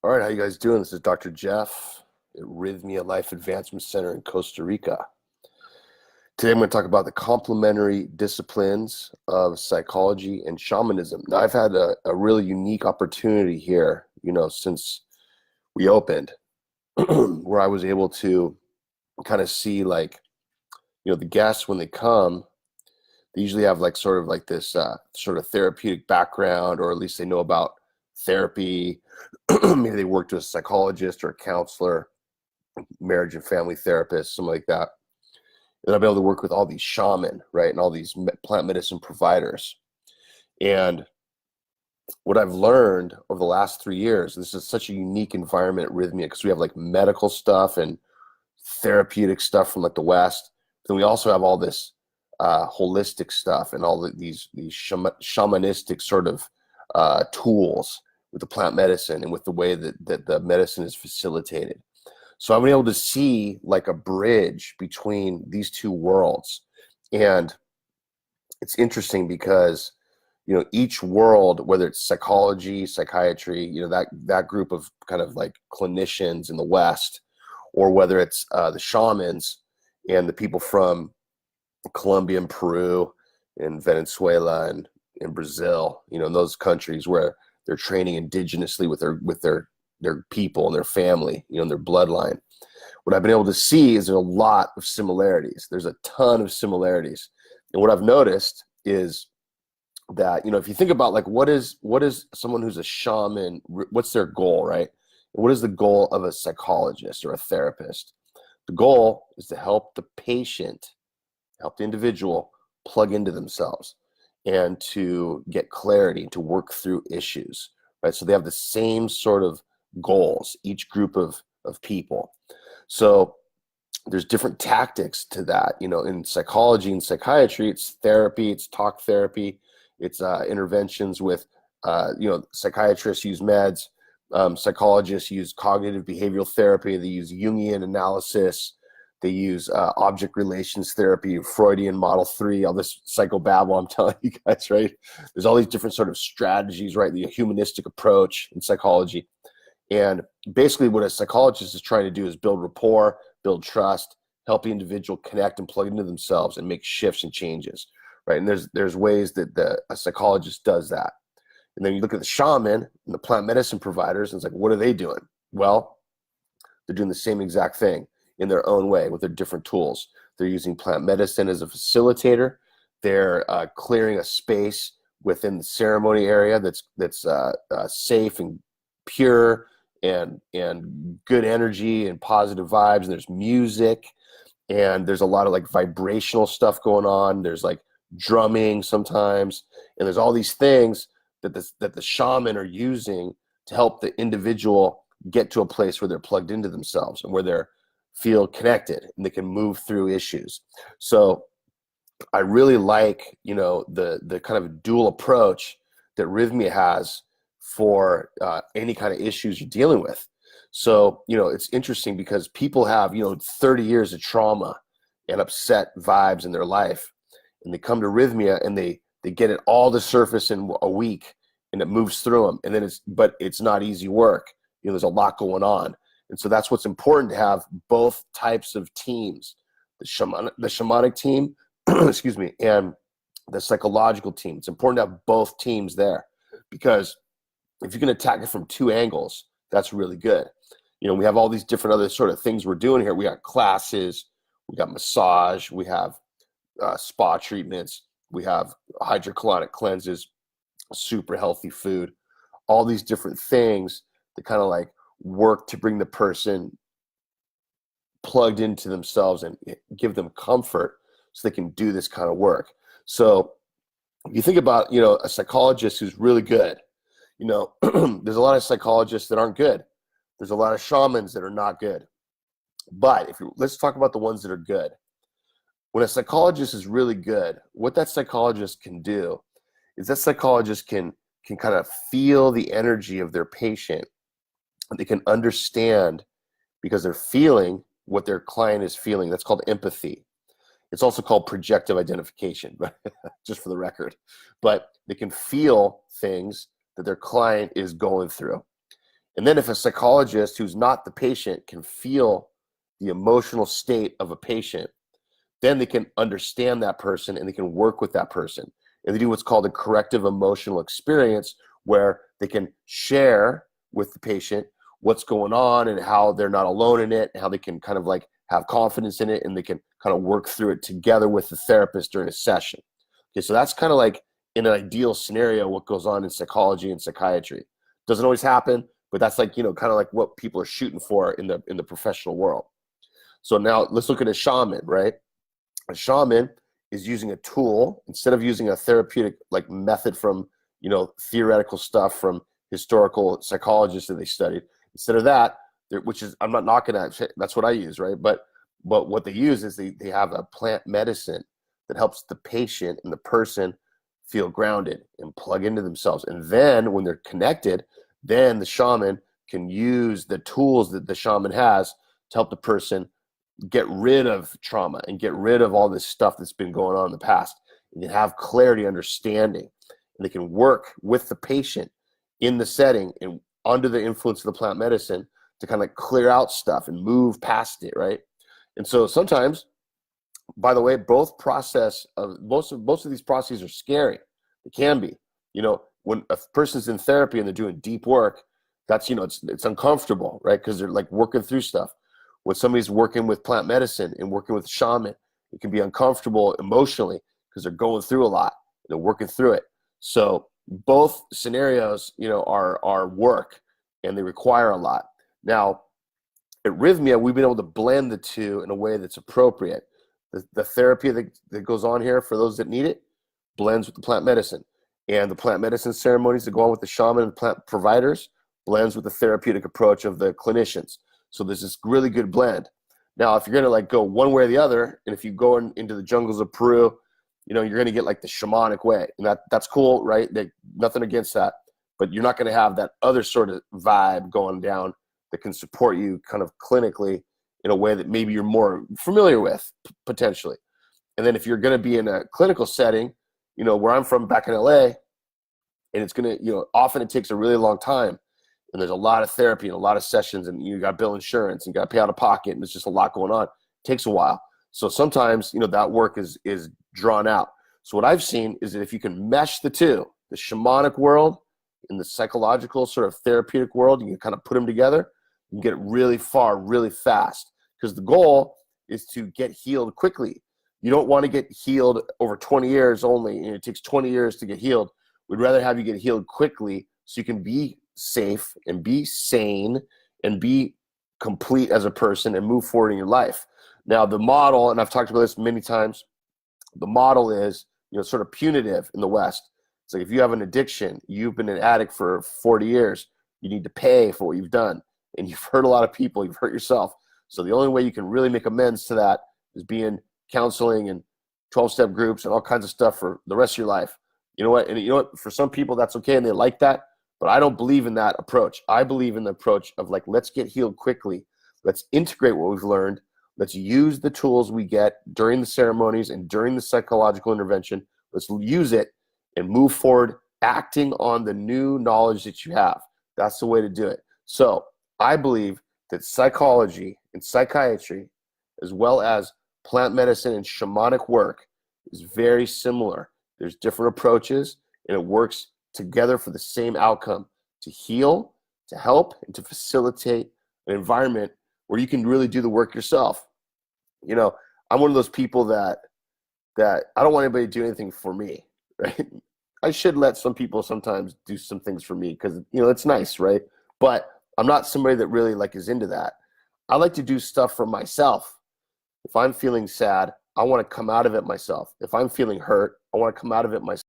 All right, how you guys doing? This is Dr. Jeff at Rhythmia Life Advancement Center in Costa Rica. Today I'm going to talk about the complementary disciplines of psychology and shamanism. Now, I've had a really unique opportunity here, since we opened, where I was able to kind of see the guests when they come, they usually have this sort of therapeutic background, or at least they know about therapy. Maybe they worked with a psychologist or a counselor, marriage and family therapist, something like that. And I'll be able to work with all these shaman, right, and all these plant medicine providers. And what I've learned over the last 3 years, this is such a unique environment at Rhythmia because we have like medical stuff and therapeutic stuff from like the West. Then we also have all this holistic stuff and all these shamanistic sort of tools with the plant medicine and with the way that the medicine is facilitated. So I've been able to see like a bridge between these two worlds. And it's interesting because, each world, whether it's psychology, psychiatry, that group of kind of like clinicians in the West, or whether it's the shamans and the people from Colombia and Peru and Venezuela and in Brazil, in those countries where they're training indigenously with their people and their family, and their bloodline. What I've been able to see is there's a lot of similarities. There's a ton of similarities. And what I've noticed is that, if you think about like what is someone who's a shaman, what's their goal, right? What is the goal of a psychologist or a therapist? The goal is to help the patient, help the individual plug into themselves and to get clarity, to work through issues, right? So they have the same sort of goals, each group of people. So there's different tactics to that. In psychology and psychiatry, it's therapy, it's talk therapy, it's interventions with, psychiatrists use meds, psychologists use cognitive behavioral therapy, they use Jungian analysis, they use object relations therapy, Freudian model 3, all this psychobabble I'm telling you guys, right? There's all these different sort of strategies, right? The humanistic approach in psychology. And basically what a psychologist is trying to do is build rapport, build trust, help the individual connect and plug into themselves and make shifts and changes, right? And there's ways that a psychologist does that. And then you look at the shaman and the plant medicine providers, and it's like, what are they doing? Well, they're doing the same exact thing in their own way with their different tools. They're using plant medicine as a facilitator. They're clearing a space within the ceremony area that's safe and pure and good energy and positive vibes. And there's music, and there's a lot of like vibrational stuff going on. There's like drumming sometimes, and there's all these things that the shaman are using to help the individual get to a place where they're plugged into themselves and where they're feel connected and they can move through issues. So I really like, the kind of dual approach that Rhythmia has for any kind of issues you're dealing with. So, it's interesting because people have, 30 years of trauma and upset vibes in their life, and they come to Rhythmia and they get it all to surface in a week, and it moves through them. And then but it's not easy work. There's a lot going on. And so that's what's important, to have both types of teams, the shamanic team, excuse me, and the psychological team. It's important to have both teams there, because if you can attack it from two angles, that's really good. We have all these different other sort of things we're doing here. We got classes, we got massage, we have spa treatments, we have hydrocolonic cleanses, super healthy food, all these different things that kind of like work to bring the person plugged into themselves and give them comfort so they can do this kind of work. So if you think about, a psychologist who's really good, there's a lot of psychologists that aren't good. There's a lot of shamans that are not good. But let's talk about the ones that are good. When a psychologist is really good, what that psychologist can do is that psychologist can kind of feel the energy of their patient. They can understand because they're feeling what their client is feeling. That's called empathy. It's also called projective identification, just for the record. But they can feel things that their client is going through. And then if a psychologist who's not the patient can feel the emotional state of a patient, then they can understand that person and they can work with that person. And they do what's called a corrective emotional experience, where they can share with the patient what's going on and how they're not alone in it, and how they can kind of like have confidence in it, and they can kind of work through it together with the therapist during a session. Okay, so that's kind of like, in an ideal scenario, what goes on in psychology and psychiatry. Doesn't always happen, but that's like, kind of like what people are shooting for in the professional world. So now let's look at a shaman, right? A shaman is using a tool instead of using a therapeutic like method from theoretical stuff from historical psychologists that they studied. Instead of that, which is, I'm not knocking that, that's what I use, right? But what they use is they have a plant medicine that helps the patient and the person feel grounded and plug into themselves. And then when they're connected, then the shaman can use the tools that the shaman has to help the person get rid of trauma and get rid of all this stuff that's been going on in the past, and can have clarity, understanding, and they can work with the patient in the setting and under the influence of the plant medicine to kind of clear out stuff and move past it, right? And so sometimes, by the way, most of these processes are scary. It can be. When a person's in therapy and they're doing deep work, that's it's uncomfortable, right? Because they're like working through stuff. When somebody's working with plant medicine and working with a shaman, it can be uncomfortable emotionally because they're going through a lot. They're working through it. So both scenarios, are work, and they require a lot. Now, at Rhythmia, we've been able to blend the two in a way that's appropriate. The therapy that goes on here for those that need it blends with the plant medicine. And the plant medicine ceremonies that go on with the shaman and plant providers blends with the therapeutic approach of the clinicians. So there's this really good blend. Now, if you're going to like go one way or the other, and if you go into the jungles of Peru, you're going to get like the shamanic way. And that's cool, right? Nothing against that. But you're not going to have that other sort of vibe going down that can support you kind of clinically in a way that maybe you're more familiar with, potentially. And then if you're going to be in a clinical setting, where I'm from back in LA, and it's going to, often it takes a really long time. And there's a lot of therapy and a lot of sessions, and you got to bill insurance and you got to pay out of pocket, and there's just a lot going on. It takes a while. So sometimes, that work is drawn out. So what I've seen is that if you can mesh the two, the shamanic world and the psychological sort of therapeutic world, you can kind of put them together, you can get really far really fast, because the goal is to get healed quickly. You don't want to get healed over 20 years only, and it takes 20 years to get healed. We'd rather have you get healed quickly so you can be safe and be sane and be complete as a person and move forward in your life. Now, the model, and I've talked about this many times, the model is, sort of punitive in the West. It's like, if you have an addiction, you've been an addict for 40 years, you need to pay for what you've done. And you've hurt a lot of people, you've hurt yourself. So the only way you can really make amends to that is being counseling and 12-step groups and all kinds of stuff for the rest of your life. You know what? And you know what? For some people, that's okay, and they like that. But I don't believe in that approach. I believe in the approach of like, let's get healed quickly. Let's integrate what we've learned. Let's use the tools we get during the ceremonies and during the psychological intervention. Let's use it and move forward, acting on the new knowledge that you have. That's the way to do it. So I believe that psychology and psychiatry, as well as plant medicine and shamanic work, is very similar. There's different approaches, and it works together for the same outcome: to heal, to help, and to facilitate an environment where you can really do the work yourself. I'm one of those people that I don't want anybody to do anything for me, right? I should let some people sometimes do some things for me because, it's nice, right? But I'm not somebody that really like is into that. I like to do stuff for myself. If I'm feeling sad, I want to come out of it myself. If I'm feeling hurt, I want to come out of it myself.